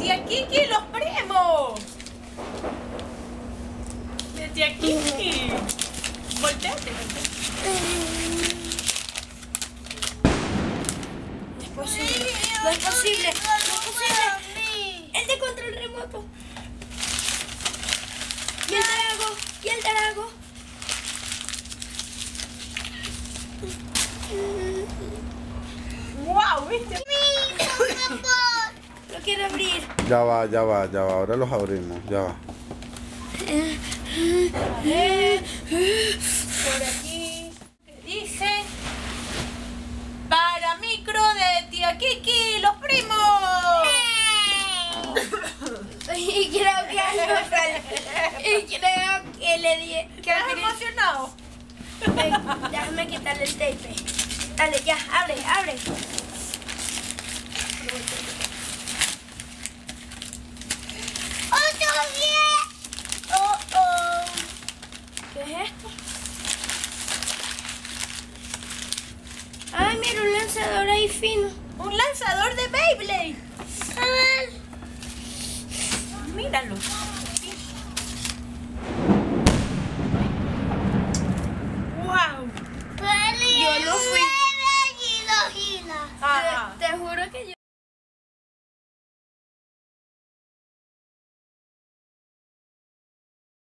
Tía Kiki, los primos. De tía Kiki. Volteate. No es posible. No es posible. No es posible. El de control remoto. Y el drago. Y el drago. Wow, ¿viste? Lo quiero abrir. Ya va. Ahora los abrimos, ya va. Por aquí. ¿Qué dice? Para micro de tía Kiki, los primos. Y creo que algo sale. Y creo que le di. ¿Quedas emocionado? Déjame quitarle el tape. Dale, ya, abre. ¡Otro bien! Oh. ¿Qué es esto? Ay, mira, un lanzador ahí fino. Un lanzador de Beyblade. A ver. Míralo. Wow. Yo no fui. Ajá. Te juro que yo.